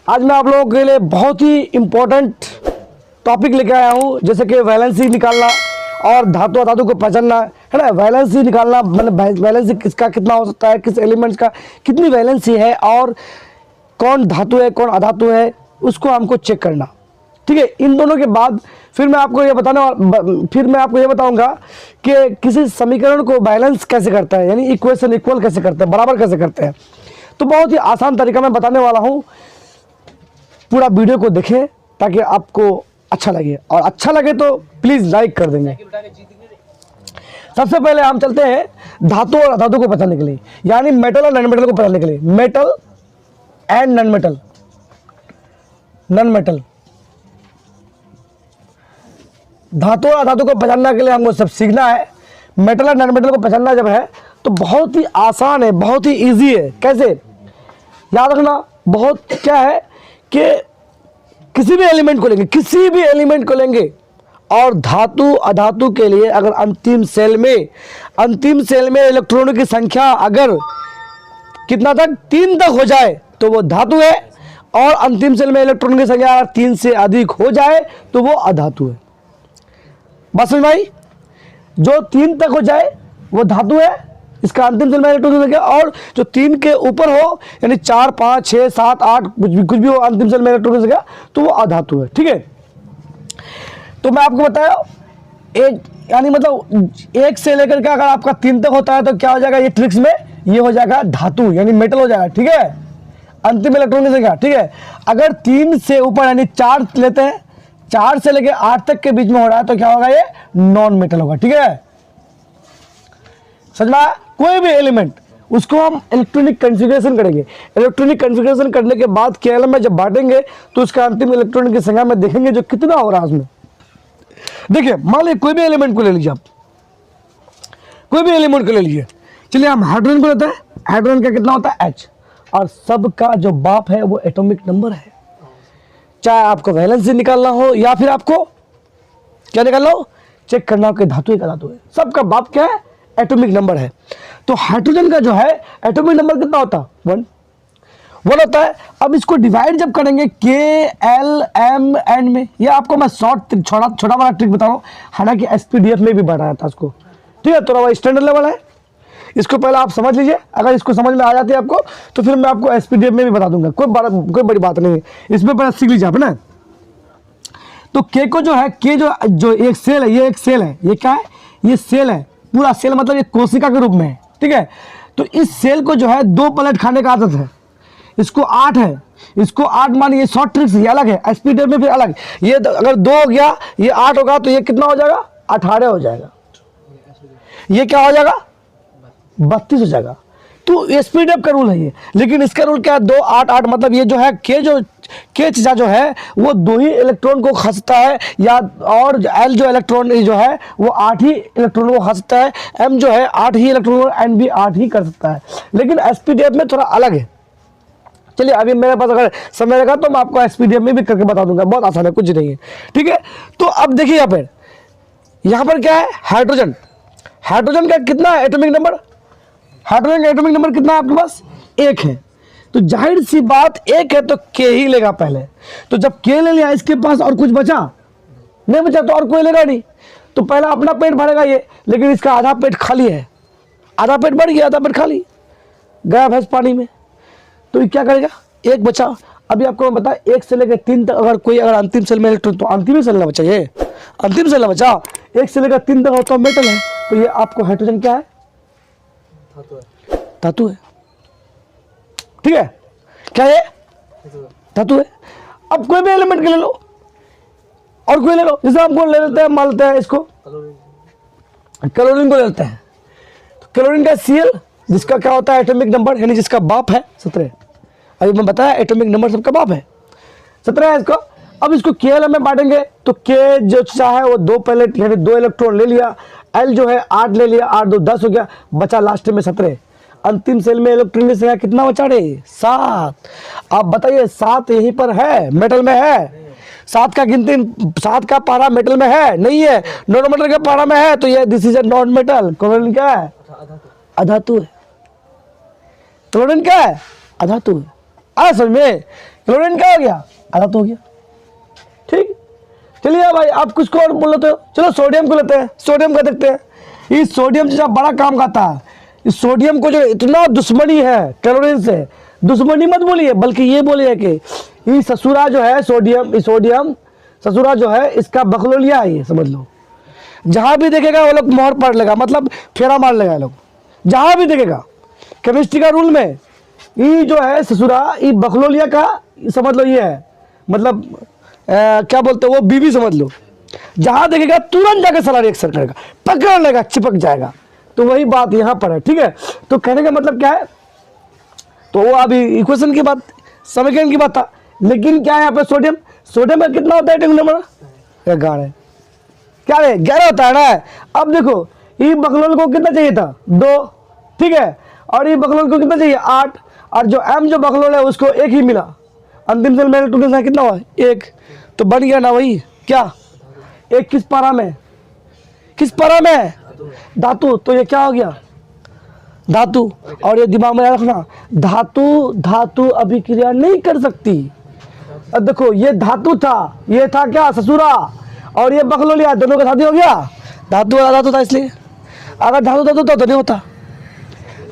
आज मैं आप लोगों के लिए बहुत ही इम्पोर्टेंट टॉपिक लेके आया हूँ, जैसे कि वैलेंसी निकालना और धातु अधातु को पहचानना है ना। वैलेंसी निकालना मतलब वैलेंसी किसका कितना हो सकता है, किस एलिमेंट्स का कितनी वैलेंसी है और कौन धातु है कौन अधातु है, उसको हमको चेक करना। ठीक है, इन दोनों के बाद फिर मैं आपको ये बताऊंगा कि किसी समीकरण को बैलेंस कैसे करता है, यानी इक्वेशन इक्वल कैसे करते हैं, बराबर कैसे करते हैं। तो बहुत ही आसान तरीका मैं बताने वाला हूँ, पूरा वीडियो को देखें ताकि आपको अच्छा लगे, और अच्छा लगे तो प्लीज़ लाइक कर देंगे। सबसे पहले हम चलते हैं धातु और अधातु को पहचानने के लिए, यानी मेटल और नॉन मेटल को पहचानने के लिए। मेटल एंड नॉन मेटल, धातु और अधातु को पहचानने के लिए हमको सब सीखना है। मेटल और नॉन मेटल को पहचानना जब है तो बहुत ही आसान है, बहुत ही इजी है। कैसे याद रखना, बहुत क्या है कि किसी भी एलिमेंट को लेंगे और धातु अधातु के लिए अगर अंतिम सेल में इलेक्ट्रॉनों की संख्या अगर कितना तक 3 तक हो जाए तो वो धातु है, और अंतिम सेल में इलेक्ट्रॉन की संख्या अगर 3 से अधिक हो जाए तो वो अधातु है। बस समझ में आई? जो 3 तक हो जाए वो धातु है, इसका अंतिम सेल में इलेक्ट्रॉन की संख्या, और जो 3 के ऊपर हो यानी 4 5 6 7 8 कुछ भी हो अंतिम सेल में इलेक्ट्रॉन की संख्या, तो वो अधातु है। ठीक है, तो मैं आपको बताया यानी मतलब 1 से लेकर के अगर आपका 3 तक होता है तो क्या हो जाएगा, ये ट्रिक्स में ये हो जाएगा धातु यानी मेटल हो जाएगा। ठीक है, अंतिम इलेक्ट्रॉन की संख्या। ठीक है, अगर 3 से ऊपर यानी 4 लेते हैं, 4 से लेकर 8 तक के बीच में हो रहा है तो क्या होगा, ये नॉन मेटल होगा। ठीक है, समझ में आया? कोई भी एलिमेंट उसको हम इलेक्ट्रॉनिक कॉन्फ़िगरेशन करेंगे। इलेक्ट्रॉनिक कॉन्फ़िगरेशन करने के बाद केवल में जब बांटेंगे तो उसका अंतिम इलेक्ट्रॉन की संख्या में देखेंगे जो कितना हो रहा है उसमें। देखिए, मान लीजिए कोई भी एलिमेंट को ले लीजिए, आप कोई भी एलिमेंट को ले लीजिए। चलिए हम हाइड्रोजन को लेते हैं। हाइड्रोजन का कितना होता है, H, और सबका जो बाप है वो एटॉमिक नंबर है। चाहे आपको वैलेंसी निकालना हो या फिर आपको क्या निकालना हो, चेक करना हो कि धातु एक अधातु है, सबका बाप क्या है, एटॉमिक नंबर है। तो हाइड्रोजन का जो है एटॉमिक नंबर कितना होता है, 1 होता है। अब इसको डिवाइड जब करेंगे K L M N में, ये आपको मैं छोटा वाला ट्रिक बता रहा हूँ, हालांकि SPDF में भी बढ़ाया था इसको। ठीक है, थोड़ा वो स्टैंडर्ड लेवल है, इसको पहले आप समझ लीजिए। अगर इसको समझ में आ जाती है आपको तो फिर मैं आपको SPDF में भी बता दूंगा, कोई बड़ी बात नहीं है, इसमें पहले सीख लीजिए आप ना। तो K को जो है, K जो एक सेल है, ये एक सेल है, ये क्या है, ये सेल है, पूरा सेल मतलब ये कोशिका के रूप में है। ठीक है, तो इस सेल को जो है 2 प्लेट खाने का आदत है, इसको 8 है, इसको 8 मान, ये शॉर्ट ट्रिक्स ये अलग है, SPDF में फिर अलग। ये अगर 2 हो गया, ये 8 होगा तो ये कितना हो जाएगा, 18 हो जाएगा। ये क्या हो जाएगा, 32 हो जाएगा। तो SPDF का रूल है ये, लेकिन इसका रूल क्या है, 2 8 8 मतलब ये जो है K चीज़ा जो है वो 2 ही इलेक्ट्रॉन को खसता है, या और L जो इलेक्ट्रॉन जो है वो 8 ही इलेक्ट्रॉन को खसता है, M जो है 8 ही इलेक्ट्रॉन, N भी 8 ही कर सकता है। लेकिन SPDF में थोड़ा अलग है। चलिए, अभी मेरे पास अगर समय रहेगा तो मैं आपको SPDF में भी करके बता दूंगा, बहुत आसान है, कुछ नहीं है। ठीक है, तो अब देखिए यहाँ पर क्या है, हाइड्रोजन का कितना है एटॉमिक नंबर, हाइड्रोजन का एटॉमिक नंबर कितना है आपके पास, 1 है। तो जाहिर सी बात 1 है तो K ही लेगा पहले। तो जब K ले लिया, इसके पास और कुछ बचा नहीं, बचा तो और कोई लेगा नहीं, तो पहला अपना पेट भरेगा ये, लेकिन इसका आधा पेट खाली है, आधा पेट भर गया, आधा पेट खाली, गया भैंस पानी में, तो ये क्या करेगा, 1 बचा। अभी आपको मैं बता, 1 से लेकर 3 तक अगर अंतिम सेल में इलेक्ट्रॉन, तो अंतिम ही सेल ना बचा, ये अंतिम सेल ना बचा, 1 से लेकर 3 तक होता मेटल है, तो ये आपको हाइड्रोजन क्या है, धातु है। ठीक है, क्या है, धातु है। अब कोई भी एलिमेंट के ले लो और कोई ले लो, जैसे हमको ले लेते हैं, मान लेते हैं इसको क्लोरीन को ले लेते हैं। तो क्लोरीन का Cl जिसका क्या होता है एटॉमिक नंबर, यानी जिसका बाप है 17। अभी मैं बताया एटॉमिक नंबर सबका बाप है 17 है इसको। अब इसको Kl में बांटेंगे तो K जो चाहे वो 2 प्लेट यानी 2 इलेक्ट्रॉन ले लिया, L जो है 8 ले लिया, 8 2 10 हो गया, बचा लास्ट में 17। अंतिम सेल में इलेक्ट्रॉन की संख्या कितना बचा रे, 7। आप बताइए 7 यहीं पर है, मेटल में है, 7 का गिनती, 7 का पारा मेटल में है नहीं है, नॉन मेटल के पारा में है, तो ये this is a non metal. Chlorine क्या है, अधातु है। क्लोरीन क्या है, अधातु है। आ समझ में क्लोरीन क्या हो गया, आधा हो गया। ठीक, चलिए भाई आप कुछ को और बोल लेते हो, चलो सोडियम को लेते हैं, सोडियम का देखते हैं। इस सोडियम जैसा बड़ा काम करता है, इस सोडियम को जो इतना दुश्मनी है क्लोरीन से, दुश्मनी मत बोलिए बल्कि ये बोलिए कि ये ससुरा जो है सोडियम, सोडियम ससुरा जो है इसका बकलोलिया है, ये समझ लो। जहाँ भी देखेगा वो लोग मोहर पड़ लेगा, मतलब फेरा मार लेगा लोग, जहाँ भी देखेगा। केमिस्ट्री का रूल में ये जो है ससुरा, ये बकलोलिया का समझ लो ये है, मतलब क्या बोलते हैं वो बीवी समझ लो। जहाँ देखेगा तुरंत जाकर सारा रिएक्शन करेगा, पकड़ लेगा, चिपक जाएगा। तो वही बात यहाँ पर है, ठीक है। तो कहने का मतलब क्या है, तो वो अभी इक्वेशन की बात, समीकरण की बात था, लेकिन क्या है यहाँ पे सोडियम, सोडियम में कितना होता है एटॉमिक नंबर, 11 क्या है, 11 होता है ना। अब देखो ये बकलोल को कितना चाहिए था, 2, ठीक है, और ये बकलोल को कितना चाहिए, 8, और जो एम जो बकलोल है उसको 1 ही मिला, अंतिम सेल में इलेक्ट्रॉन कितना हुआ, 1, तो बन गया ना वही क्या, 1 किस पारा में, किस पारा में, धातु। तो ये क्या हो गया, धातु। और ये दिमाग में रखना, धातु धातु अभिक्रिया नहीं कर सकती। अब देखो ये धातु था, ये था क्या ससुरा, और ये बकलोलिया, दोनों का शादी हो गया, धातु वाला धातु था इसलिए। अगर धातु धातु तो नहीं होता,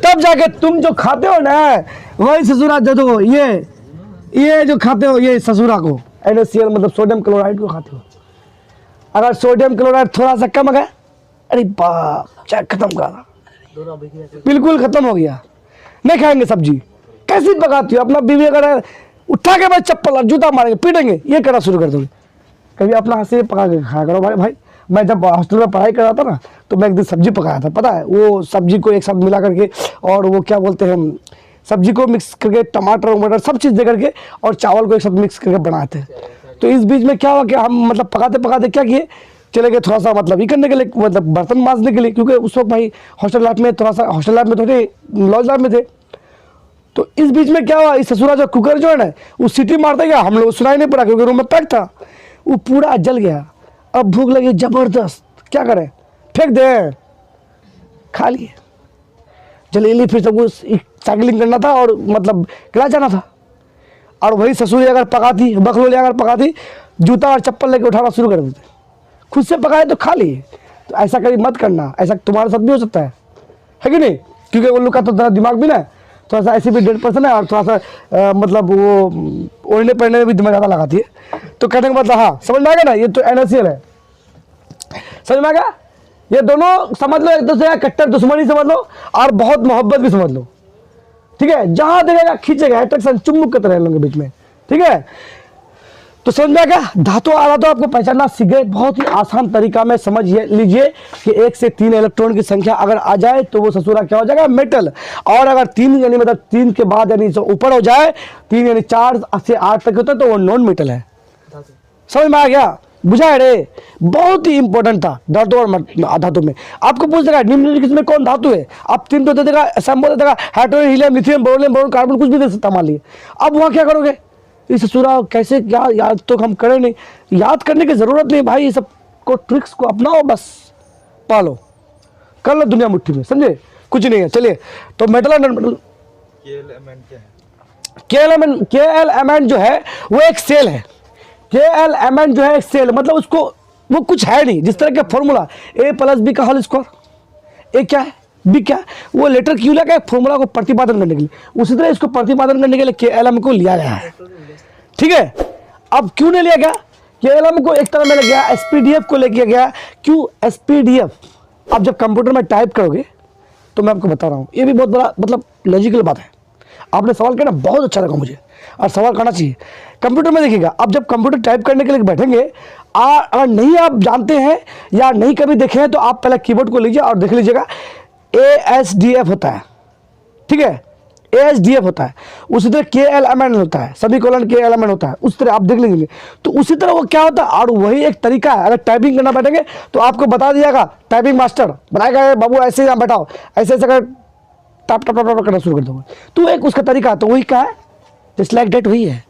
तब जाके तुम जो खाते हो ना वही ससुरा दे दो, ये जो खाते हो ये ससुरा को NaCl मतलब सोडियम क्लोराइड को खाते हो। अगर सोडियम क्लोराइड थोड़ा सा कम है, अरे बाप चाय खत्म कर, बिल्कुल खत्म हो गया, नहीं खाएंगे सब्जी। कैसी पकाती हो, अपना बीवी अगर उठा के भाई चप्पल और जूता मारेंगे, पीटेंगे, ये करना शुरू कर दोगे। कभी अपना हाथ से पका के खाया करो भाई। मैं जब हॉस्टल में पढ़ाई कर रहा था ना, तो मैं एक दिन सब्जी पकाया था, पता है, वो सब्जी को एक साथ मिला करके, और वो क्या बोलते हैं, सब्जी को मिक्स करके टमाटर वमाटर सब चीज़ दे करके और चावल को एक साथ मिक्स करके बनाए थे। तो इस बीच में क्या हुआ कि हम मतलब पकाते पकाते क्या किए, चले गए थोड़ा सा मतलब ये करने के लिए, मतलब बर्तन मांजने के लिए, क्योंकि उस वक्त भाई हॉस्टल लाइफ में थोड़ा सा, हॉस्टल लाइफ में थोड़े लॉज लाइफ में थे। तो इस बीच में क्या हुआ, इस ससुरा जो कुकर जो है ना, वो सीटी मारते गया, हम लोग सुनाई नहीं पड़ा क्योंकि रूम में पैक था, वो पूरा जल गया। अब भूख लगी जबरदस्त, क्या करें, फेंक दे, खा लिए, जल्दी फिर सबको साइकिलिंग करना था और मतलब क्लास जाना था। और वही ससुरी अगर पकाती, बकलोली अगर पकाती, जूता और चप्पल लेके उठाना शुरू कर देते, खुद से पकाए तो खा लिए। तो ऐसा कभी मत करना, ऐसा तुम्हारे साथ भी हो सकता है कि नहीं, क्योंकि उन लोग का तो दिमाग भी ना थोड़ा सा ऐसे भी 1.5% है, और थोड़ा सा मतलब वो ओढ़ने पहनने में भी दिमाग ज़्यादा लगाती है। तो कहने का मतलब हाँ समझ में आ गया ना, ये तो NaCl है, समझ में आ गया। ये दोनों समझ लो एक दूसरे का कट्टर दुश्मनी समझ लो, और बहुत मोहब्बत भी समझ लो, ठीक है। जहां देखेगा खींचेगा, अट्रैक्शन चुम्बक की तरह इन लोगों के बीच में, ठीक है। तो समझ में आ गया, धातु आधा तो आपको पहचानना सीख गए। बहुत ही आसान तरीका में समझ लीजिए कि 1 से 3 इलेक्ट्रॉन की संख्या अगर आ जाए तो वो ससुरा क्या हो जाएगा, मेटल। और अगर 3 यानी मतलब 3 के बाद यानी ऊपर हो जाए, 3 यानी 4 से 8 तक होता है, तो वो नॉन मेटल है। समझ में आ गया, बुझा रे, बहुत ही इंपॉर्टेंट था धातु और धातु में। आपको पूछ देगा निम्नलिखित में कौन धातु है, आप 3 तो दे देगा, सैम्पल दे देगा, hydrogen, helium, lithium, boronium, boron, carbon, कुछ भी दे सकता मान लिए। अब वहाँ क्या करोगे, इस ससुरा कैसे क्या याद तो हम करें नहीं, याद करने की जरूरत नहीं भाई, ये सब को ट्रिक्स को अपनाओ, बस पालो, कर लो दुनिया मुट्ठी में, समझे, कुछ नहीं है। चलिए तो मेटल और नॉन मेटल, के एलिमेंट जो है वो एक सेल है। के एलिमेंट जो है एक सेल, मतलब उसको वो कुछ है नहीं, जिस तरह का फॉर्मूला A+B का होल स्क्वायर, ए क्या है, बी क्या है, वो लेटर क्यों लगा है, फॉर्मूला को प्रतिपादन करने के लिए, उसी तरह इसको प्रतिपादन करने के लिए के एलिमेंट को लिया गया है, ठीक है। अब क्यों नहीं लिया गया, के एलिमेंट को एक तरह में लग गया, SPDF को लेके गया, क्यों SPDF। आप जब कंप्यूटर में टाइप करोगे तो मैं आपको बता रहा हूँ, ये भी बहुत बड़ा मतलब लॉजिकल बात है। आपने सवाल किया ना, बहुत अच्छा लगा मुझे, और सवाल करना चाहिए। कंप्यूटर में देखिएगा, आप जब कंप्यूटर टाइप करने के लिए बैठेंगे, अगर नहीं आप जानते हैं या नहीं कभी देखे हैं, तो आप पहले कीबोर्ड को लीजिए और देख लीजिएगा, ASDF होता है, ठीक है, ASDF होता है। उसी तरह के एलिमेंट होता है, सभी कोलन के एलिमेंट होता है, उस तरह आप देख लेंगे। तो उसी तरह वो क्या होता है, और वही एक तरीका है। अगर टाइपिंग करना बैठेंगे तो आपको बता दिएगा, टाइपिंग मास्टर बनाएगा, बाबू ऐसे यहाँ बैठाओ, ऐसे ऐसे कर टप टप टप करना शुरू कर दोगे, तो एक उसका तरीका है। तो वही क्या है, जस्ट लाइक डेट वही है।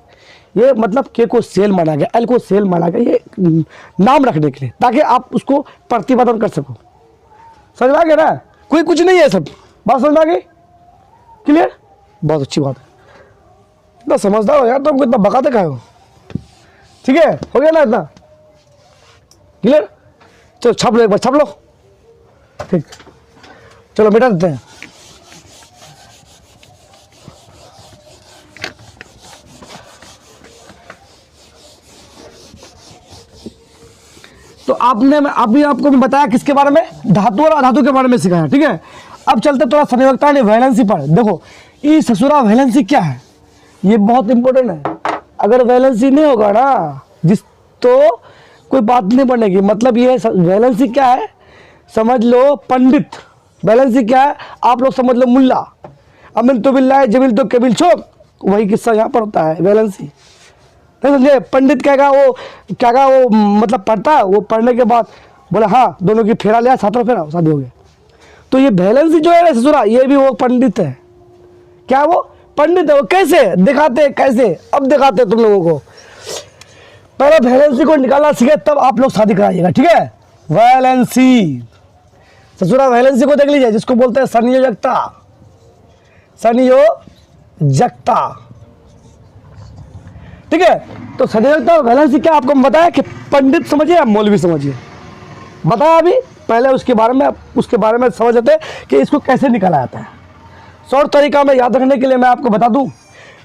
ये मतलब के को सेल माना गया, एल को सेल माना गया, ये नाम रखने के लिए, ताकि आप उसको प्रतिपादन कर सको। समझ में आ गया ना, कोई कुछ नहीं है, सब बात समझ में आ गई, क्लियर, बहुत अच्छी बात है। इतना समझदार हो यार, तो हमको इतना बकाते काहे हो। ठीक है, हो गया ना इतना क्लियर। चलो छाप लो, एक बार छाप लो। ठीक, चलो मिटा देते हैं। तो आपने अभी आपको मैं बताया किसके बारे में, धातु और अधातु के बारे में सिखाया। ठीक है, अब चलते थोड़ा संयोजकता यानी वैलेंसी पर। देखो ये ससुरा वैलेंसी क्या है, ये बहुत इंपॉर्टेंट है। अगर वैलेंसी नहीं होगा ना जिस, तो कोई बात नहीं बनेगी। मतलब ये वैलेंसी क्या है समझ लो, पंडित। वैलेंसी क्या है आप लोग समझ लो, मुल्ला। अमिल तो बिल्ला है, जमील तो कबिल छोक, वही किस्सा यहाँ पर होता है वैलेंसी। नहीं समझे, पंडित क्या कहा वो मतलब पढ़ता है, वो पढ़ने के बाद बोला हाँ दोनों की फेरा लिया, सातों फेरा, शादी हो गया। तो ये वैलेंसी जो है ससुरा, ये भी वो पंडित है। क्या वो पंडित है, वो कैसे दिखाते, कैसे अब दिखाते तुम लोगों को। पहले वैलेंसी को निकालना सीखे तब आप लोग शादी कराइएगा। ठीक है, वैलेंसी ससुरा, वैलेंसी को देख लीजिए, जिसको बोलते हैं संयोजकता। संयोजकता ठीक है। तो संयोजकता और वैलेंसी क्या आपको बताया कि पंडित समझिए या मौलवी समझिए, बताया अभी। पहले उसके बारे में समझ लेते हैं कि इसको कैसे निकाला जाता है। शॉर्ट तरीका में याद रखने के लिए मैं आपको बता दूं,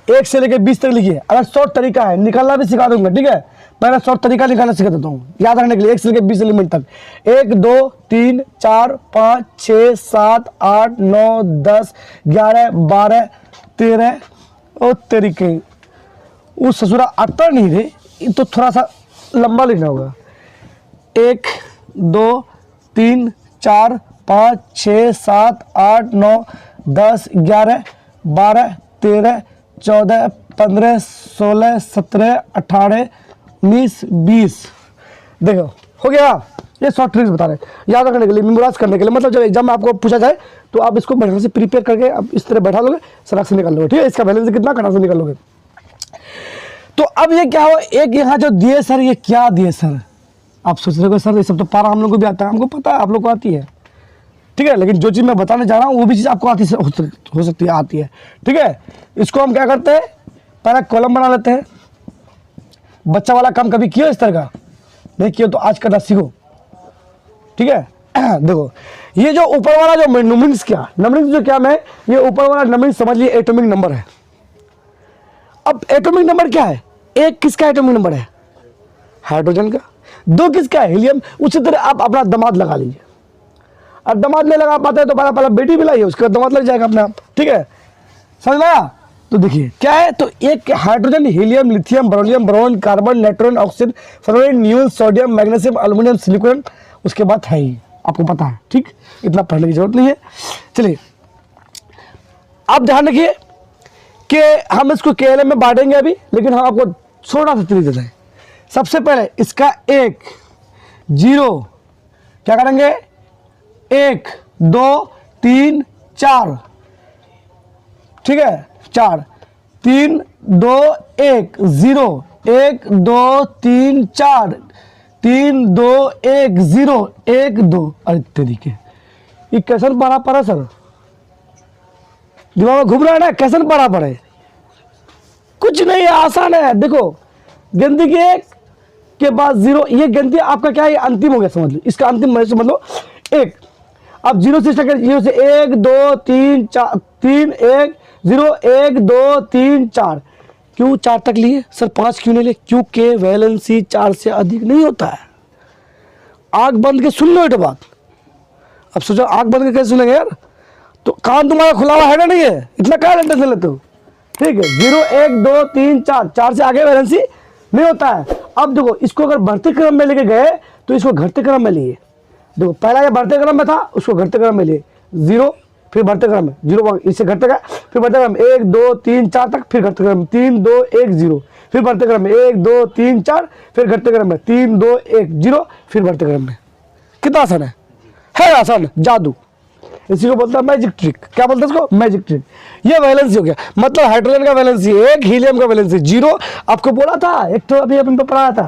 1 से लेकर 20 तक लिखिए। अगर शॉर्ट तरीका है, निकालना भी सिखा दूंगा। ठीक है, पहले शॉर्ट तरीका निकालना सिखा देता हूँ याद रखने के लिए, 1 से लेकर 20 एलिमेंट तक। 1 2 3 4 5 6 7 8 9 10 11 12 13 और तरीके। उस ससुरा आता नहीं रे, तो थोड़ा सा लंबा लिखना होगा। 1 2 3 4 5 6 7 8 9 10 11 12 13 14 15 16 17 18 19 20। देखो हो गया। ये शॉर्ट ट्रिक्स बता रहे हैं याद रखने के लिए, मेमोराइज करने के लिए। मतलब जब एग्जाम में आपको पूछा जाए तो आप इसको बढ़िया से प्रिपेयर करके आप इस तरह बैठा लोगे, सराक से निकाल लोगे। ठीक है, इसका बैलेंस कितना कटा से निकाल लोगे। तो अब ये क्या हो, एक यहाँ जो दिए सर, ये क्या दिए सर, आप सोच रहे हो सर ये सब तो पारा हम लोग को भी आता है। हमको पता है आप लोग को आती है। ठीक है, लेकिन जो चीज़ मैं बताने जा रहा हूँ वो भी चीज़ आपको आती हो सकती है, आती है। ठीक है, इसको हम क्या करते हैं, पहले कॉलम बना लेते हैं। बच्चा वाला काम कभी किया इस तरह का, नहीं किया तो आज करना सीखो। ठीक है देखो ये जो ऊपर वाला जो नंबरिंग्स क्या, नंबरिंग्स जो क्या, मैं ये ऊपर वाला नंबरिंग समझ लिए एटॉमिक नंबर है। अब एटॉमिक नंबर क्या है, एक किसका एटॉमिक नंबर है, हाइड्रोजन का। 2 किसका है, हीलियम। उसी तरह आप अपना दामाद लगा लीजिए। अब दामाद नहीं लगा पाते तो पहला बेटी भी लाइए, उसका दामाद लग जाएगा अपने आप। ठीक है, समझ में आया। तो देखिए क्या है, तो एक hydrogen, helium, lithium, beryllium, boron, carbon, nitrogen, oxygen, fluorine, neon, sodium, magnesium, aluminium, silicon. उसके बाद है ही, आपको पता है। ठीक, इतना पढ़ने की जरूरत नहीं है। चलिए आप ध्यान रखिए कि हम इसको KLM में बांटेंगे अभी, लेकिन हम आपको छोटा सा ट्रिक देते हैं। सबसे पहले इसका 1 0 क्या करेंगे, 1 2 3 4। ठीक है, 4 3 2 1 0 1 2 3 4 3 2 1 0 1 2। अरे तरीके ये कैसन पढ़ा पड़ा सर, दिमाग में घूम रहा है ना, कैसन पढ़ा पड़े, कुछ नहीं है, आसान है। देखो गिनती की 1 के बाद 0, ये गिनती आपका क्या है, अंतिम हो गया समझ लो, इसका अंतिम समझ लो 1। अब 0 से स्टार्ट कर, 0 से 1 2 3 4 3 1 0 1 2 3 4। क्यों 4 तक लिए सर, 5 क्यों नहीं लिए, क्योंकि वैलेंसी 4 से अधिक नहीं होता है। आंख बंद के सुन लो ये बात। अब सोचो आंख बंद के कैसे सुनेंगे यार, तो कान तुम्हारा खुला हुआ है ना, नहीं है, इतना क्या टेंशन लेते हो। ठीक है, 0 1 2 3 4, 4 से आगे वैलेंसी नहीं होता है। अब देखो इसको अगर बढ़ते क्रम में लेके गए तो इसको घटते क्रम में लिए। देखो पहला ये बढ़ते क्रम में था, उसको घटते क्रम में लिए 0, फिर बढ़ते क्रम में 0 इससे घटते गया, फिर बढ़ते क्रम 1 2 3 4 तक, फिर घटते क्रम 3 2 1 0, फिर बढ़ते क्रम में 1 2 3 4, फिर घटते क्रम में 3 2 1 0, फिर बढ़ते क्रम में। कितना आसान है आसान, जादू। इसी को बोलता है मैजिक ट्रिक। क्या बोलते हैं इसको, मैजिक ट्रिक। ये वैलेंसी हो गया, मतलब हाइड्रोजन का वैलेंसी 1, हीलियम का वैलेंसी 0। आपको बोला था एक तो अभी अपन को पढ़ाया था,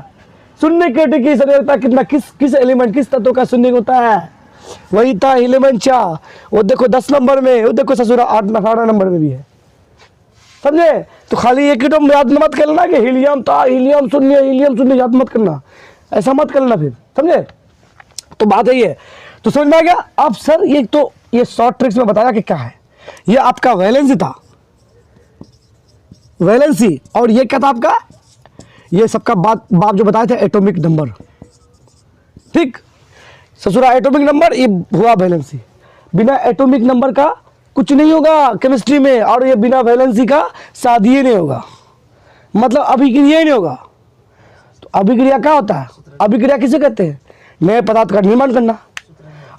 शून्य केटी की संयोजकता कितना, किस एलिमेंट किस तत्व का शून्य होता है, वही था हीलियम 4। वो देखो 10 नंबर में, वो देखो ससुरा 18 नंबर में भी है। समझे। तो खाली एक एटम याद मत करना कि हीलियम था, हीलियम शून्य याद मत करना, ऐसा मत करना फिर, समझे। तो बात है ये, तो समझ में आ गया। अब सर ये तो ये शॉर्ट ट्रिक्स में बताया कि क्या है, ये आपका वैलेंसी था, वैलेंसी, और ये क्या था आपका, ये सबका बात जो बताए थे एटॉमिक नंबर, ठीक। ससुरा एटॉमिक नंबर, ये हुआ वैलेंसी। बिना एटॉमिक नंबर का कुछ नहीं होगा केमिस्ट्री में, और ये बिना वैलेंसी का शादी ही नहीं होगा, मतलब अभिक्रिया ही नहीं होगा। तो अभिक्रिया क्या होता है, अभिक्रिया किसे कहते हैं, नए पदार्थ का निर्माण करना।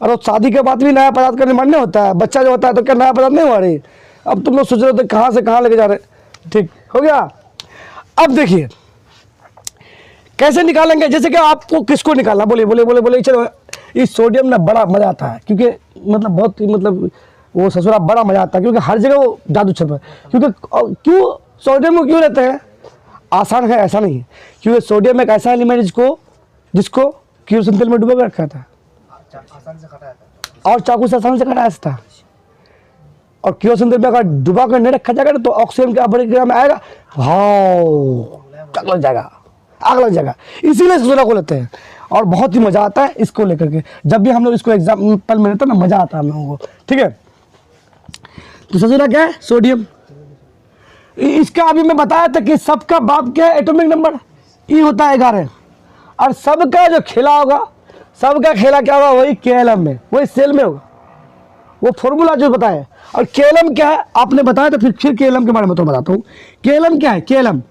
और शादी के बाद भी नया पदार्थ का निर्माण नहीं होता है, बच्चा जो होता है तो क्या नया पदार्थ नहीं हुआ रही। अब तुम लोग सोच रहे हो कहाँ से कहाँ लेके जा रहे, ठीक हो गया। अब देखिए कैसे निकालेंगे, जैसे कि आपको किसको निकालना, बोले बोले बोले बोले चलो। इस सोडियम ना बड़ा मजा आता है, क्योंकि मतलब बहुत ही मतलब वो ससुरा बड़ा मजा आता है, क्योंकि हर जगह वो जादू चल रहा है। क्योंकि क्यों सोडियम को क्यों लेते हैं, आसान है ऐसा नहीं है, क्योंकि सोडियम एक ऐसा एलिमेंट जिसको केरोसिन तेल में डुबा कर रखा था और चाकू से आसानी से काटा सकता है। और केरोसिन तेल में अगर डुबा कर नहीं रखा जाएगा तो ऑक्सीजन के अभिक्रिया में आएगा, आग लग जाएगा, आग लग जाएगा। इसीलिए ससुरा को लेते हैं, और बहुत ही मजा आता है इसको लेकर के। जब भी हम लोग इसको एग्जाम्पल में लेते हैं ना, मजा आता है हम लोगों को, ठीक है। तो ससुरा क्या है, सोडियम। इसका अभी मैं बताया था कि सबका बाप क्या है, एटॉमिक नंबर ई होता है 11, और सबका जो खेला होगा, सबका खेला क्या होगा, वही केएलएम में, वही सेल में होगा, वो फॉर्मूला जो बताया। और केएलएम क्या है आपने बताया, तो फिर केएलएम के बारे में तो बताता हूँ। केएलएम क्या है, केएलएम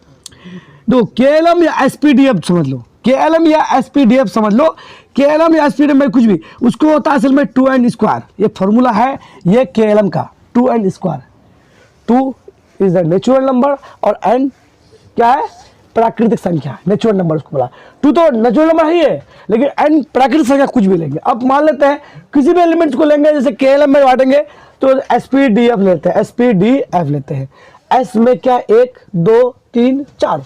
दो, केएलएम या एसपीडीएफ समझ लो, केएलएम या एसपीडीएफ समझ लो, केएलएम या एसपीडीएफ में कुछ भी, उसको होता है असल में 2n स्क्वायर। ये फॉर्मूला है ये केएलएम का, 2n square. 2 is the natural number और n क्या है, प्राकृतिक संख्या, नेचुरल नंबर उसको बोला। 2 तो नेचुरल नंबर ही है, लेकिन n प्राकृतिक संख्या कुछ भी लेंगे। अब मान लेते हैं किसी भी एलिमेंट्स को लेंगे, जैसे केएलएम में बांटेंगे तो एसपीडीएफ लेते हैं, एसपीडीएफ लेते हैं। एस में क्या, 1 2 3 4,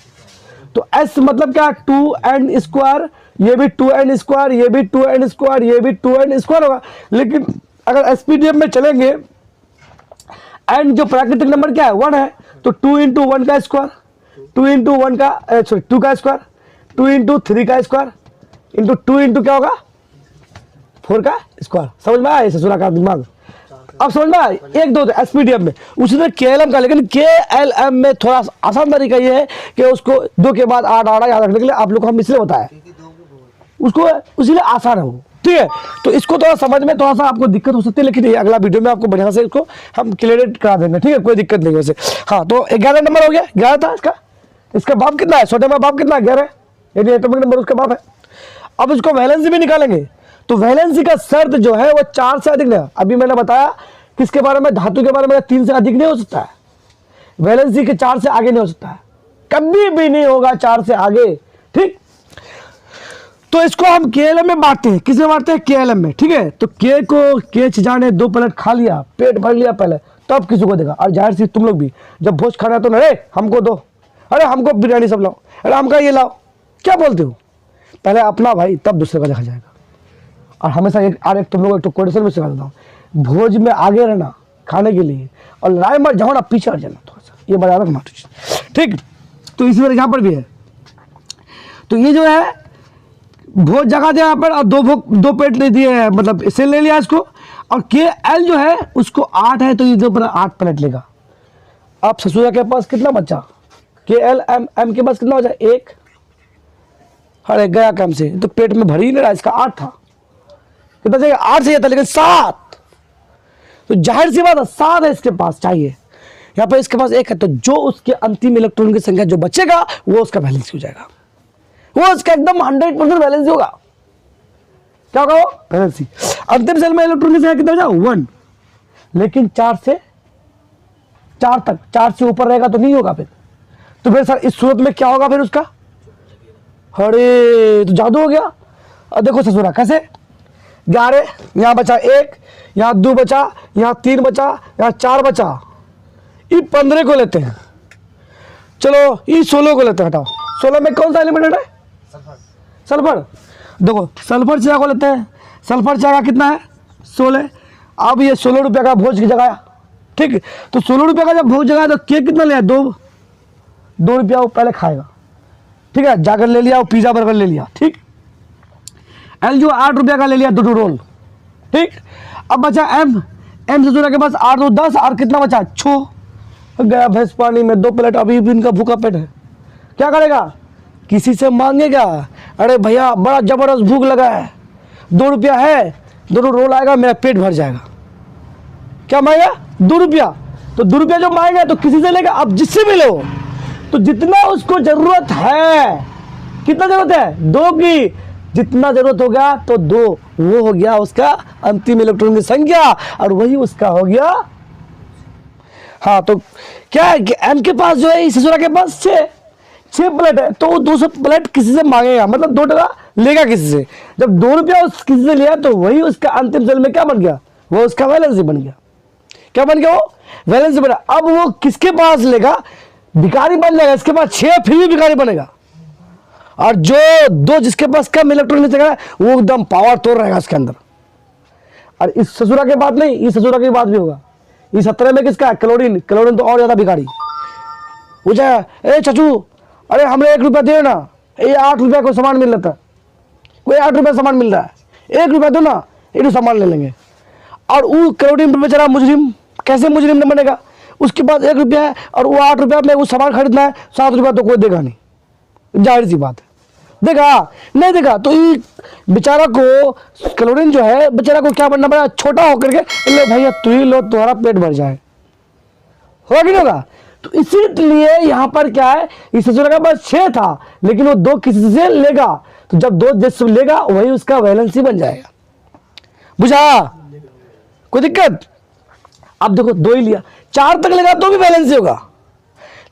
तो एस मतलब क्या, 2n स्क्वायर, ये भी 2n स्क्वायर, ये भी 2n स्क्वायर, ये भी 2n स्क्वायर होगा। लेकिन अगर एसपीडीएफ में चलेंगे, n जो प्राकृतिक नंबर क्या है, 1 है, तो 2 इंटू 1 का स्क्वायर, 2 इंटू 1 का सॉरी 2 का स्क्वायर, 2 इंटू 3 का स्क्वायर, इंटू 2 इंटू क्या होगा, 4 का स्क्वायर। समझ में आया ससुरा का दिमाग, अब समझ में आया। 1 2 एसपीडीएफ में, उसी तरह केएलएम का, लेकिन केएलएम में थोड़ा आसान तरीका ये है कि उसको 2 के बाद 8 8 याद रखने के लिए आप लोग को हम इसलिए बताया, उसको इसीलिए आसान है वो, ठीक है। तो इसको थोड़ा समझ में थोड़ा सा आपको दिक्कत हो सकती है, लेकिन ये अगला वीडियो में आपको बढ़िया से इसको हम क्लियर करा देंगे, ठीक है, कोई दिक्कत नहीं वैसे। हाँ, तो 11 नंबर हो गया, 11 था इसका। इसका बाप कितना है, सोडियम का बाप कितना है, 11, यानी एटॉमिक नंबर उसका बाप है। अब इसको वैलेंसी भी निकालेंगे, तो वैलेंसी का शर्त जो है वो 4 से अधिक नहीं। अभी मैंने बताया किसके बारे में, धातु के बारे में, 3 से अधिक नहीं हो सकता है, वैलेंसी के 4 से आगे नहीं हो सकता है, कभी भी नहीं होगा 4 से आगे, ठीक। तो इसको हम केएलएम में बांटते हैं, किसमें बांटते हैं, केएलएम में, ठीक है। तो के को के छिजाने 2 प्लेट खा लिया, पेट भर लिया पहले, तब किसी को देगा। और जाहिर सी तुम लोग भी जब भोज खाना है तो अरे हमको दो, अरे हमको बिरयानी सब लाओ, अरे हमका ये लाओ, क्या बोलते हो, पहले अपना भाई तब दूसरे का देखा जाएगा। और हमेशा एक तुम लोग एक तो कोडिशन में सिखा देता हूँ, भोज में आगे रहना खाने के लिए, और लड़ाई मत जाओ ना, पीछे हट जाना थोड़ा सा, ये बता रहा, ठीक। तो इसी तरह यहाँ पर भी है। तो ये जो है भोज जगह दिया यहाँ पर, और 2 पेट ले दिए हैं, मतलब इसे ले लिया इसको। और के एल जो है उसको 8 है, तो ये 8 प्लेट लेगा। अब ससुरा के पास कितना बच्चा, के एल एम के पास कितना बचा, 1, अरे गया कम से, तो पेट में भरी नहीं रहा, इसका 8 था, कितना चाहिए, 8 चाहिए था, लेकिन 7, तो जाहिर सी बात है 7 है इसके पास चाहिए, यहाँ पर इसके पास 1 है, तो जो उसके अंतिम इलेक्ट्रॉन की संख्या जो बचेगा वो उसका वैलेंसी हो जाएगा, वो उसका एकदम 100% वैलेंसी होगा। क्या होगा, वैलेंसी। अंतिम सेल में इलेक्ट्रॉन की संख्या कितना बचा, 1, लेकिन 4 से 4 तक, 4 से ऊपर रहेगा तो नहीं होगा फिर। तो फिर सर इस सूरत में क्या होगा फिर उसका, अरे तो जादू हो गया। अब देखो ससुरा कैसे, 11 यहाँ बचा 1, यहाँ 2 बचा, यहाँ 3 बचा, यहाँ 4 बचा, ये 15 को लेते हैं, चलो ये 16 को लेते हैं, हटाओ 16 में कौन सा एलिमेंट है, सल्फर। देखो सल्फर चाय को लेते हैं, सल्फर चाय का कितना है, 16। अब ये 16 रुपये का भोज की जगह ठीक। तो 16 रुपये का जब भोग जगा तो केक कितना लिया, 2 रुपया वो पहले खाएगा, ठीक है, जाकर ले लिया, वो पिज़्ज़ा बर्गर ले लिया, ठीक। एल जो 8 रुपया का ले लिया 2 रोल, ठीक। अब बचा एम ससुरा के पास 8 2 10 और कितना बचा 6, गया भैंस पानी में, 2 प्लेट, अभी भी इनका भूखा पेट है, क्या करेगा, किसी से मांगेगा, अरे भैया बड़ा जबरदस्त भूख लगा है, 2 रुपया है, 2 रोल आएगा, मेरा पेट भर जाएगा, क्या मांगेगा 2 रुपया, तो 2 रुपया जो मांगेगा तो किसी से लेगा, अब जिससे भी लो, तो जितना उसको जरूरत है, कितना जरूरत है 2 की, जितना जरूरत होगा तो 2, वो हो गया उसका अंतिम इलेक्ट्रॉन की संख्या, और वही उसका हो गया। हाँ, तो क्या है कि एम के पास जो है, इस ससुरा के पास 6 प्लेट है, तो वो 200 प्लेट किसी से मांगेगा, मतलब 2 टका लेगा किसी से। जब 2 रुपया उस किसी से लिया तो वही उसका अंतिम सेल में क्या बन गया, वो उसका बैलेंस ही बन गया। क्या बन गया, वो बैलेंस बना। अब वो किसके पास लेगा, भिखारी बन जाएगा, इसके पास 6 फिर भी भिखारी बनेगा, और जो 2 जिसके पास कम इलेक्ट्रॉन है वो एकदम पावर तोड़ रहेगा इसके अंदर। और इस ससुरा के बाद नहीं, इस ससुरा की बात भी होगा। इस 17 में किसका, क्लोरीन तो और ज्यादा भिखारी पूछा, ए चाचू अरे हमें 1 रुपया दे ना, ये 8 रुपया को सामान मिल रहा था, कोई 8 रुपया सामान मिल रहा है, 1 रुपया दो ना, ये तो सामान ले लेंगे। और वो क्लोरीन पर बेचारा मुजरिम, कैसे मुजरिम नहीं बनेगा, उसके पास 1 रुपया है और वो 8 रुपया में वो सामान खरीदना है, 7 रुपया तो कोई देगा नहीं, जाहिर सी बात है, देखा नहीं देखा। तो ये बेचारा को क्लोरीन जो है, बेचारा को क्या बनना पड़ा, छोटा होकर के लो भैया तू ही लो, तुम्हारा पेट भर जाए, होगा कि नहीं होगा। तो इसीलिए यहाँ पर क्या है, इस ससुरा का पास 6 था, लेकिन वो 2 किसी से लेगा, तो जब 2 जिससे लेगा वही उसका बैलेंस ही बन जाएगा, बुझा, कोई दिक्कत। अब देखो 2 ही लिया, 4 तक लेगा तो भी बैलेंस ही होगा,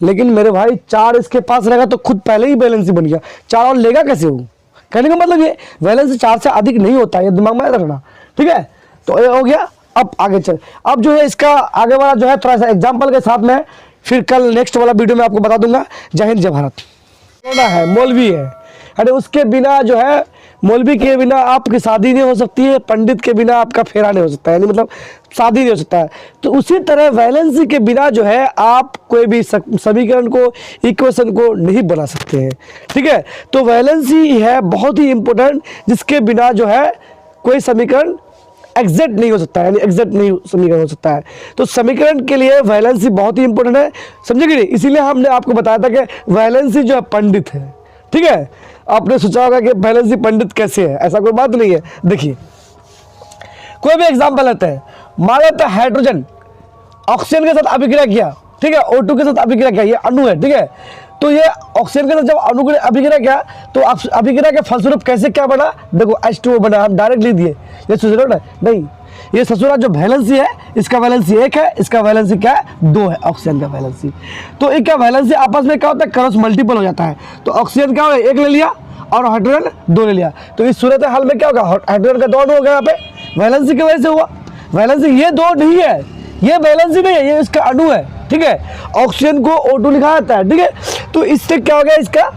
लेकिन मेरे भाई 4 इसके पास रहेगा तो खुद पहले ही बैलेंस ही बन गया, 4 और लेगा कैसे वो, कहने का मतलब ये बैलेंस 4 से अधिक नहीं होता, ये दिमाग में रखना, ठीक है। तो ये हो गया। अब आगे चल, अब जो है इसका आगे वाला जो है थोड़ा सा एग्जाम्पल के साथ में फिर कल नेक्स्ट वाला वीडियो में आपको बता दूंगा। जय हिंद जय भारत। है मौलवी है, अरे उसके बिना जो है, मौलवी के बिना आपकी शादी नहीं हो सकती है, पंडित के बिना आपका फेरा नहीं हो सकता है, यानी मतलब शादी नहीं हो सकता है। तो उसी तरह वैलेंसी के बिना जो है आप कोई भी समीकरण को, इक्वेशन को नहीं बना सकते हैं, ठीक है। तो वैलेंसी है बहुत ही इंपॉर्टेंट, जिसके बिना जो है कोई समीकरण एग्जैक्ट नहीं हो सकता है, यानी एग्जैक्ट नहीं समीकरण हो सकता है। तो समीकरण के लिए वैलेंसी बहुत ही इंपॉर्टेंट है, समझे कि नहीं। इसीलिए हमने आपको बताया था कि वैलेंसी जो है पंडित है, ठीक है। आपने सोचा होगा कि वैलेंसी पंडित कैसे है, ऐसा कोई बात नहीं है। देखिए कोई भी एग्जांपल लेते हैं, मान लेते हैं हाइड्रोजन ऑक्सीजन के साथ अभिक्रिया किया, ठीक है, O2 के साथ अभिक्रिया किया, ये अणु है, ठीक है। तो ये ऑक्सीजन के साथ जब अणु के अभिक्रिया किया तो अभिक्रिया के फलस्वरूप कैसे क्या बना, देखो H2O बना, हम डायरेक्ट लिख दिए, ये ससुरा नहीं, ये ससुरा जो वैलेंसी है, इसका वैलेंसी 1 है, इसका वैलेंसी क्या है 2 है, ऑक्सीजन का वैलेंसी। तो एक क्या वैलेंसी आपस में क्या होता है, क्रॉस मल्टीपल हो जाता है। तो ऑक्सीजन क्या हो, 1 ले लिया और हाइड्रोजन 2 ले लिया, तो इस सूरत हाल में क्या होगा, हाइड्रोजन का 2 अणु हो गया, यहाँ पे वैलेंसी की वजह से हुआ। वैलेंसी ये 2 नहीं है, ये वैलेंसी नहीं है, ये इसका अणु है, ठीक है। ऑक्सीजन को O2 लिखा जाता है, ठीक है। तो इससे क्या हो गया, इसका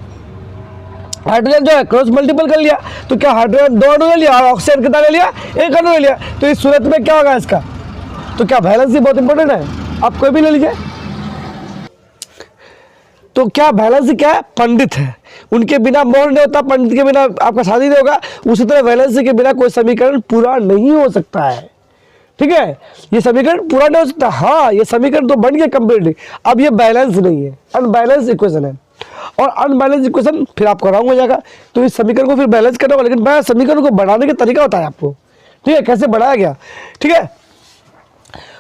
हाइड्रोजन जो है क्रॉस मल्टीपल कर लिया, तो क्या हाइड्रोजन 2 अणु ले लिया और ऑक्सीजन कितना ले लिया, 1 अणु ले लिया। तो इस सूरत में क्या होगा इसका, तो क्या वैलेंसी बहुत इंपॉर्टेंट है, आप कोई भी ले लीजिए। तो क्या वैलेंसी क्या है, पंडित है, उनके बिना मोहर नहीं होता, पंडित के बिना आपका शादी नहीं होगा। उसी तरह वैलेंसी के बिना कोई समीकरण पूरा नहीं हो सकता है, ठीक है। ये समीकरण पूरा नहीं हो सकता, हाँ ये समीकरण तो बन गया कंप्लीटली, अब ये बैलेंस नहीं है, अनबैलेंस इक्वेशन है। और अनबैलेंस इक्वेशन फिर आप कराऊंगा जाएगा, तो इस समीकरण को फिर बैलेंस करना होगा, लेकिन मैं समीकरण को बढ़ाने का तरीका बताया आपको, ठीक है, कैसे बढ़ाया गया, ठीक है।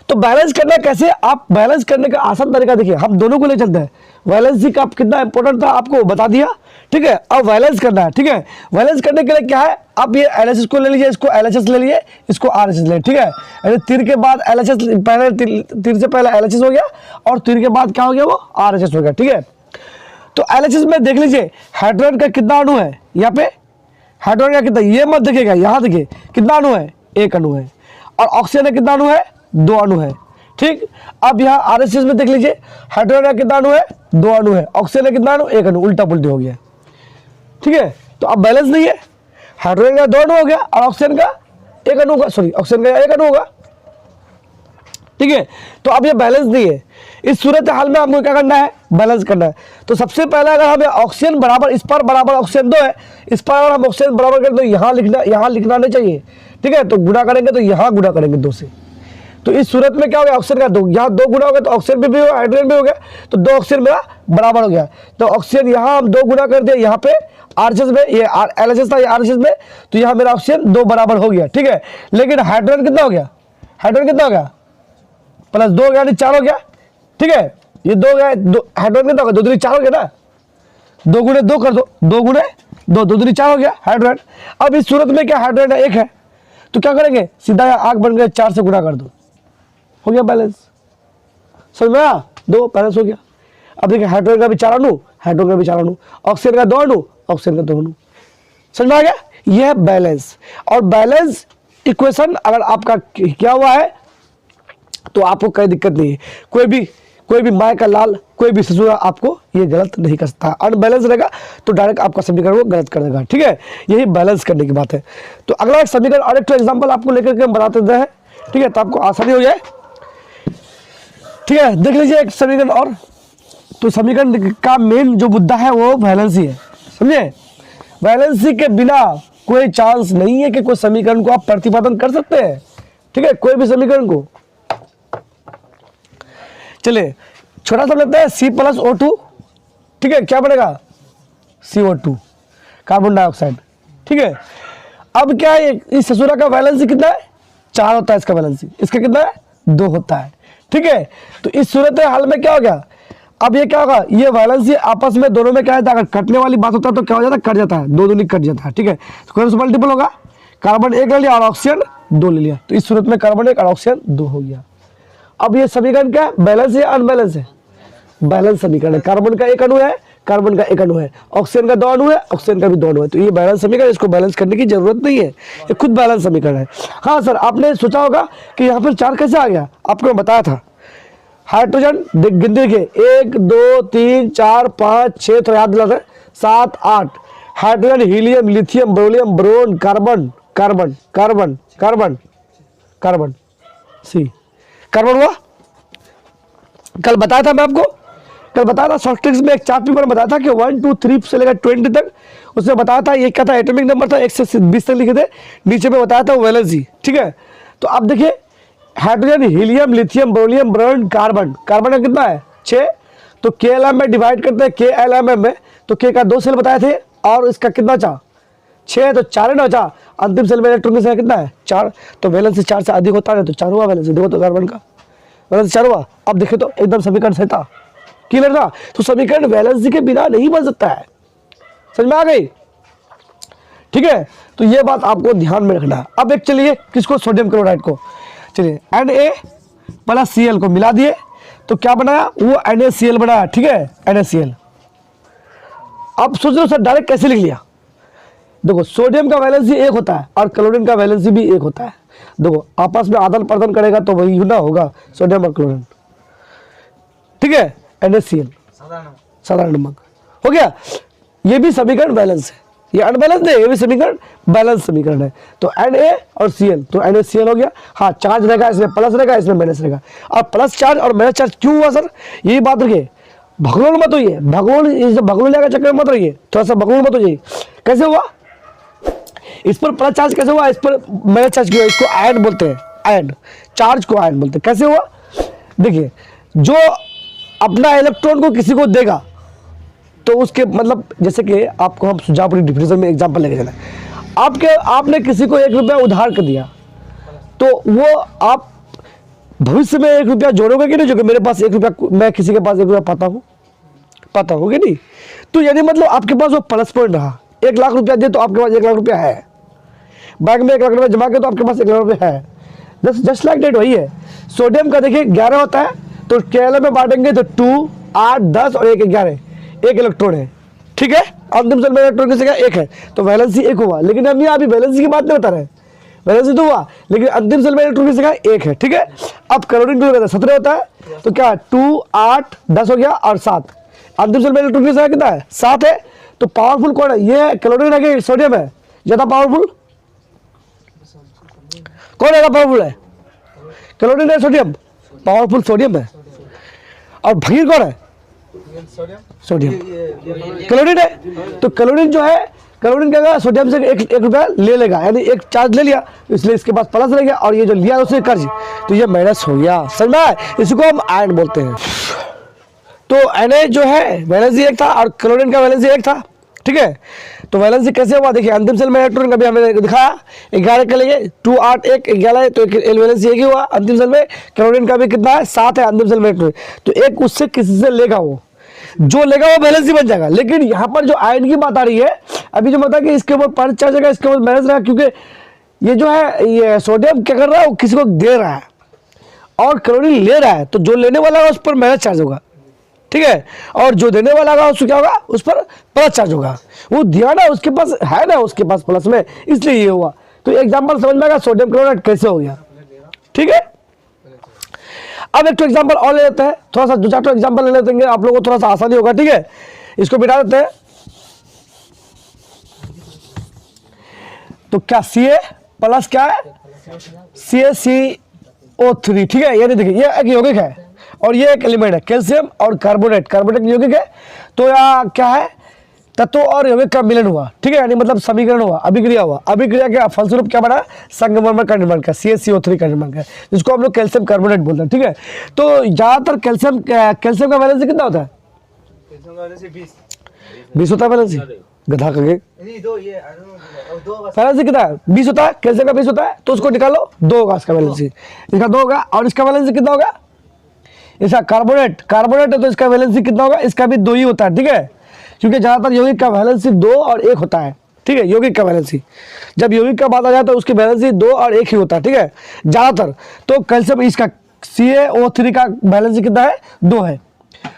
तो बैलेंस करना कैसे, आप बैलेंस करने का आसान तरीका देखिए, हम दोनों को ले चलते हैं। वैलेंसी का कितना इंपॉर्टेंट था आपको बता दिया, ठीक है। अब बैलेंस करना है, ठीक है। बैलेंस करने के लिए क्या है, आप ये LHS को ले लीजिए, इसको LHS ले लिए, इसको RHS ले, ठीक है। यानी तीर के बाद LHS, पहले तीर से पहले LHS हो गया और तीर के बाद क्या हो गया, वो RHS हो गया, ठीक है। तो LHS में देख लीजिए हाइड्रोजन का कितना अणु है, यहाँ पे हाइड्रोजन का कितना, ये मत देखिएगा, यहाँ देखिए कितना अणु है, 1 अणु है। और ऑक्सीजन का कितना अणु है, 2 अणु है, ठीक। अब यहाँ RHS में देख लीजिए हाइड्रोजन का कितना अणु है, 2 अणु है, ऑक्सीजन का कितना अणु, 1 अणु, उल्टा पुल्टी हो गया, ठीक है। तो अब बैलेंस नहीं है, हाइड्रोजन का 2 अणु हो गया और ऑक्सीजन का 1 अणु होगा, सॉरी ऑक्सीजन का 1 अणु होगा, ठीक है। तो अब ये बैलेंस नहीं है, इस सूरत हाल में आपको क्या करना है, बैलेंस करना है। तो सबसे पहले अगर हमें ऑक्सीजन बराबर, इस पर बराबर ऑक्सीजन 2 है, इस पर अगर हम ऑक्सीजन बराबर करें तो यहाँ लिखना नहीं चाहिए, ठीक है। तो गुणा करेंगे तो यहाँ गुणा करेंगे 2 से, तो इस सूरत में क्या हो गया, ऑक्सीजन का 2, यहाँ 2 गुना हो गया तो ऑक्सीजन भी हो गया, हाइड्रोजन भी हो गया, तो 2 ऑक्सीजन मेरा बराबर हो गया। तो ऑक्सीजन यहाँ हम 2 गुना कर दिया, यहाँ पे आरएचएस में, ये एलएचएस था, ये आरएचएस में, तो यहाँ मेरा ऑक्सीजन 2 बराबर हो गया, ठीक है। लेकिन हाइड्रोजन कितना हो गया, हाइड्रोजन कितना हो गया, प्लस 2 हो गया, 4 हो गया, ठीक है। ये 2 हो गया, हाइड्रोजन कितना हो गया, 2 दूनी 4 हो गया ना, 2 गुणे 2 कर दो, 2 गुणे 2, 2 दूनी 4 हो गया हाइड्रोजन। अब इस सूरत में क्या हाइड्रोजन 1 है, तो क्या करेंगे, सीधा आग बन गए, 4 से गुणा कर दो, हो गया बैलेंस, समझ में आया, 2 बैलेंस हो गया। अब देखिए हाइड्रोजन का भी 4 अणु, हाइड्रोजन का भी 4 अणु, ऑक्सीजन का 2 अणु, ऑक्सीजन का 2 अणु, समझ में आ गया, यह है बैलेंस। और बैलेंस इक्वेशन अगर आपका क्या हुआ है तो आपको कोई दिक्कत नहीं है, कोई भी माय का लाल, कोई भी ससुरा आपको ये गलत नहीं कर सकता। अनबैलेंस रहेगा तो डायरेक्ट आपका समीकरण वो गलत कर देगा, ठीक है। यही बैलेंस करने की बात है। तो अगला एक समीकरण और एक एग्जाम्पल आपको लेकर के हम बताते हैं, ठीक है, तो आपको आसानी हो जाए, ठीक है। देख लीजिए एक समीकरण और, तो समीकरण का मेन जो मुद्दा है वो वैलेंसी है, समझे। वैलेंसी के बिना कोई चांस नहीं है कि कोई समीकरण को आप प्रतिपादन कर सकते हैं, ठीक है, कोई भी समीकरण को। चलिए छोटा सा लेते हैं C+O2, ठीक है, क्या बनेगा CO2, कार्बन डाइऑक्साइड, ठीक है। अब क्या है, इस ससुरा का वैलेंसी कितना है, 4 होता है, इसका वैलेंसी, इसका कितना है, 2 होता है, ठीक है। तो इस सूरत हाल में क्या हो गया, अब ये क्या होगा, ये वैलेंसी आपस में दोनों में क्या है, अगर कटने वाली बात होता है तो क्या हो जाता है, कट जाता है, 2 दूनी कट जाता है, ठीक है। तो कौन सा मल्टीपल होगा, कार्बन 1 ले लिया और ऑक्सीजन 2 ले लिया, तो इस सूरत में कार्बन 1 और ऑक्सीजन 2 हो गया। अब ये समीकरण क्या है, बैलेंस है अनबैलेंस है, बैलेंस समीकरण है। कार्बन का 1 अणु है, कार्बन का 1 अणु है, ऑक्सीजन का 2 अणु है, ऑक्सीजन का भी 2 अणु है, तो ये बैलेंस समीकरण, इसको बैलेंस करने की जरूरत नहीं है, ये खुद बैलेंस समीकरण है। हाँ सर, आपने सोचा होगा कि यहाँ पर 4 कैसे आ गया, आपको मैं बताया था। हाइड्रोजन गिनती देखिए, 1 2 3 4 5 6, तो याद दिलाते 7 8, hydrogen, helium, lithium, beryllium, boron, carbon carbon carbon carbon carbon C, carbon हुआ। कल बताया था मैं आपको, कल बताया था शॉर्ट ट्रिक्स में एक चार्ट पेपर में बताया था कि 1 2 3 से लेकर 20 तक, उसमें बताया था ये क्या था, एटॉमिक नंबर था, 1 से 20 तक लिखे थे, नीचे में बताया था वैलेंसी, ठीक है। तो आप देखिए hydrogen, helium, lithium, beryllium, boron, carbon, carbon का कितना है 6, तो KLM में डिवाइड करते हैं, KLM में, तो K का 2 सेल बताए थे और इसका कितना चा 6, तो 4 है ना, चा अंतिम सेल में इलेक्ट्रॉन की संख्या कितना है 4, तो वैलेंसी 4 से अधिक होता है, तो 4 हुआ वैलेंसी, देखो तो कार्बन का वैलेंसी 4 हुआ। अब देखिए तो एकदम समीकरण सही था, क्लियर था। तो समीकरण वैलेंसी के बिना नहीं बन सकता है, समझ में आ गई, ठीक है। तो ये बात आपको ध्यान में रखना है। अब एक चलिए किसको, सोडियम क्लोराइड को, चलिए Na+Cl को मिला दिए तो क्या बनाया, वो NaCl बनाया, ठीक है, NaCl। अब सोच लो सर डायरेक्ट कैसे लिख लिया, देखो सोडियम का वैलेंसी 1 होता है और क्लोरीन का वैलेंसी भी 1 होता है, देखो आपस में आदान प्रदान करेगा तो वही ना होगा, सोडियम और क्लोरीन, ठीक है, NaCl साधारण नमक हो गया। ये भी समीकरण बैलेंस है, ये अनबैलेंस नहीं, ये भी समीकरण बैलेंस समीकरण है। तो Na और Cl, तो NaCl हो गया। हाँ चार्ज रहेगा, इसमें प्लस रहेगा, इसमें माइनस रहेगा। अब प्लस चार्ज और माइनस चार्ज क्यों हुआ सर, यही बात रखिए, भगोल मत होइए, भगोल का चक्कर मत रहिए, थोड़ा सा भगोल मत हो जाइए। कैसे हुआ, इस पर प्लस चार्ज कैसे हुआ, इस पर माइनस चार्ज क्यों, इसको आयन बोलते हैं, आयन चार्ज को आयन बोलते हैं। कैसे हुआ, देखिए जो अपना इलेक्ट्रॉन को किसी को देगा तो उसके मतलब, जैसे कि आपको हम सुजापुरी डिफिनेशन में एग्जांपल लेके चले, आपने किसी को 1 रुपया उधार कर दिया, तो वो आप भविष्य में 1 रुपया जोड़ोगे कि नहीं, जो कि मेरे पास 1 रुपया, मैं किसी के पास 1 रुपया पाता हूँ कि नहीं, तो यानी मतलब आपके पास वो प्लस पॉइंट रहा। 1 लाख रुपया दे तो आपके पास 1 लाख रुपया है, बैंक में 1 लाख रुपया जमा किया तो आपके पास 1 लाख रुपया है, जस्ट लाइक डेट वही है। सोडियम का देखिए 11 होता है, तो KLM में बांटेंगे तो 2 8 10 और 1 11, 1 इलेक्ट्रॉन है, ठीक है। अंतिम सेल में इलेक्ट्रॉन की संख्या 1 है, तो वैलेंसी 1 हुआ। लेकिन हम यहाँ अभी वैलेंसी की बात नहीं बता रहे, वैलेंसी तो हुआ लेकिन अंतिम सेल में इलेक्ट्रॉन की संख्या 1 है, ठीक है। अब क्लोरीन का 17 होता है, तो क्या 2 8 10 हो गया और 7, अंतिम सेल में इलेक्ट्रॉन की संख्या कितना है 7 है। तो पावरफुल कौन है, ये क्लोरीन है कि सोडियम है ज्यादा पावरफुल, कौन है पावरफुल है, क्लोरीन है सोडियम, पावरफुल सोडियम है, और भंगीर कौन है? सोडियम। क्लोरीन है, तो क्लोरीन जो है, क्लोरीन क्या होगा, सोडियम से एक रुपया ले लेगा, यानी एक चार्ज ले लिया, इसलिए इसके पास प्लस रह गया, और ये जो लिया उससे कर्ज, तो ये माइनस हो गया। समझ में आया? इसको हम आयन बोलते हैं। तो Na जो है वैलेंसी एक था और क्लोरीन का वैलेंसी एक था, ठीक है। तो वैलेंसी कैसे हुआ देखिए, अंतिम सेल में इलेक्ट्रॉन कभी हमें दिखाया 11 के लिए 2 8 1 11, तो वैलेंसी एक ही हुआ अंतिम सेल में। क्लोरीन का भी कितना है, 7 है अंतिम सेल में इलेक्ट्रॉन, तो एक उससे किसी से लेगा, वो जो लेगा वो वैलेंसी बन जाएगा। लेकिन यहाँ पर जो आयन की बात आ रही है, अभी जो बता कि इसके ऊपर प्लस चार्ज है, इसके ऊपर माइनस रहेगा, क्योंकि ये जो है ये सोडियम क्या कर रहा है, वो किसी को दे रहा है, और क्लोरीन ले रहा है, तो जो लेने वाला है उस पर माइनस चार्ज होगा, ठीक है, और जो देने वाला होगा उसको क्या होगा, उस पर प्लस चार्ज होगा। वो दिया ना, उसके पास है ना, उसके पास प्लस में, इसलिए ये हुआ। तो एग्जांपल समझ में आएगा सोडियम क्लोराइड कैसे हो गया, ठीक है। अब एक तो एग्जांपल और ले लेते हैं, थोड़ा सा 2-4 एग्जांपल ले लेते हैं, आप लोगों को थोड़ा सा आसानी होगा, ठीक है। इसको बिठा देते हैं। तो क्या Ca प्लस क्या है, CaCO3, ठीक है। यानी देखिए ये एक यौगिक है और ये एक एलिमेंट है, कैल्शियम और कार्बोनेट, कार्बोनेट यौगिक है। तो यहाँ क्या है, तत्व और यौगिक का मिलन हुआ, ठीक है, यानी मतलब समीकरण हुआ, अभिक्रिया हुआ, अभिक्रिया के फलस्वरूप क्या बना, संगमरमर का निर्माण किया, CaCO3 का निर्माण किया, जिसको हम लोग कैल्शियम कार्बोनेट बोलते हैं, ठीक है। तो ज्यादातर कैल्शियम का वैलेंसी कितना होता है, 20 होता है वैलेंसी, गधा कहे वैलेंसी कितना है, 20 होता है, कैल्शियम का 20 होता है, तो उसको निकालो, 2 होगा इसका वैलेंसी, इसका 2 होगा, और इसका वैलेंसी कितना होगा, इसका कार्बोनेट है, तो इसका वैलेंसी कितना होगा, इसका भी 2 ही होता है, ठीक है, क्योंकि ज्यादातर यौगिक का वैलेंसी 2 और 1 होता है, ठीक है। यौगिक का वैलेंसी, जब यौगिक का बात आ जाए तो उसकी वैलेंसी 2 और 1 ही होता है, ठीक है, ज्यादातर। तो कैल्शियम इसका CaO3 का वैलेंसी कितना है, 2 है।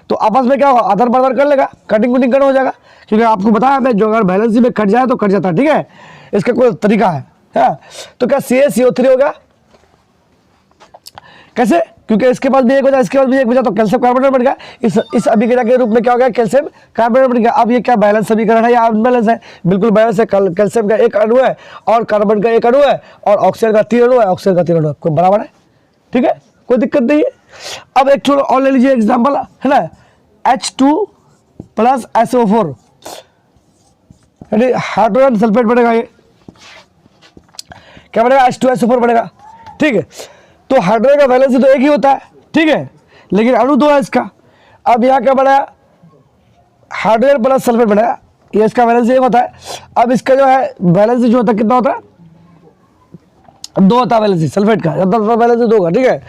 तो आपस में क्या होगा, आधार बराबर कर लेगा, कटिंग कुटिंग करना हो जाएगा, क्योंकि आपको बताया मैं, जो अगर वैलेंसी में कट जाए तो कट जाता है, ठीक है, इसका कोई तरीका है। तो क्या CaCO3 होगा, कैसे, क्योंकि इसके पास भी एक बचा, इसके पास भी एक बचा, तो कैल्शियम कार्बोनेट बन गया। इस अभिक्रिया के रूप में क्या हो गया, कैल्शियम कार्बोनेट बन गया। अब ये क्या बैलेंस समीकरण है या अनबैलेंस है, बिल्कुल बैलेंस है। कैल्शियम का एक अणु है और कार्बन का एक अणु है और ऑक्सीजन का 3 अणु है, ऑक्सीजन का 3 अणु है, कोई बराबर है, ठीक है, कोई दिक्कत नहीं है। अब एक और ले लीजिए एग्जाम्पल, है ना, H2 प्लस SO4, यानी हाइड्रोजन सल्फेट बनेगा, ये क्या बनेगा, H2SO4 बनेगा, ठीक है। तो हाइड्रोजन का वैलेंसी तो एक ही होता है, ठीक है, लेकिन अणु 2 है इसका। अब यहाँ क्या बनाया, हाइड्रोजन प्लस सल्फेट बनाया, ये इसका वैलेंसी 1 होता है। अब इसका जो है वैलेंसी जो होता है कितना होता है, 2 होता है वैलेंसी सल्फेट का, वैलेंसी 2 होगा, ठीक है।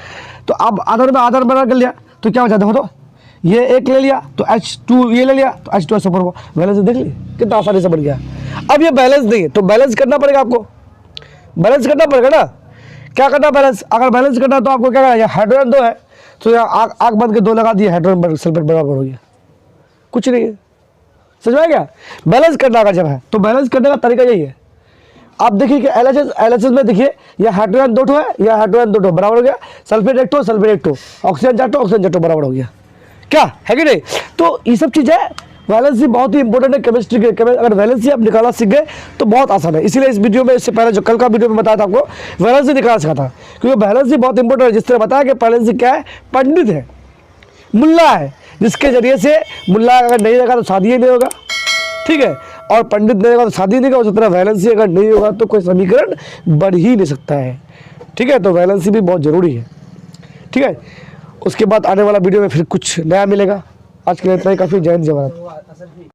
तो अब आधार में आधार बना कर लिया, तो क्या बचा, देखो तो ये 1 ले लिया, तो H2 ये ले लिया, तो H2SO4 वैलेंसी देख ली कितना आसानी से बन गया। अब ये बैलेंस नहीं है, तो बैलेंस करना पड़ेगा आपको, बैलेंस करना पड़ेगा ना, क्या करना बैलेंस, अगर बैलेंस करना तो आपको क्या करना है, हाइड्रोजन 2 है, तो यहाँ आग बंद के 2 लगा दिए, हाइड्रोजन सल्फेट बराबर हो गया, कुछ नहीं है, समझ में गया। बैलेंस करना अगर जब है तो बैलेंस करने का तरीका यही है। आप देखिए कि LHS में देखिए, यह हाइड्रोजन 2 है, यह हाइड्रोजन 2 बराबर हो गया, सल्फेट 1 सल्फेट 1, ऑक्सीजन 4 ऑक्सीजन 4 बराबर हो गया, क्या है कि नहीं। तो ये सब चीज़ है, वैलेंसी बहुत ही इंपॉर्टेंट है केमिस्ट्री के। अगर वैलेंसी आप निकालना सीख गए तो बहुत आसान है। इसीलिए इस वीडियो में, इससे पहले जो कल का वीडियो में बताया था आपको, वैलेंसी निकालना सिखाता, क्योंकि वैलेंसी बहुत इंपॉर्टेंट है। जिस तरह बताया कि वैलेंसी क्या है, पंडित है, मुल्ला है, जिसके जरिए से मुल्ला अगर नहीं रहेगा तो शादी ही नहीं होगा, ठीक है, और पंडित नहीं रहेगा तो शादी नहीं होगा। उसी तरह वैलेंसी अगर नहीं होगा तो कोई समीकरण बढ़ ही नहीं सकता है, ठीक है। तो वैलेंसी भी बहुत ज़रूरी है, ठीक है। उसके बाद आने वाला वीडियो में फिर कुछ नया मिलेगा। आज के लिए इतना ही काफ़ी। जय हिंद, जय भारत।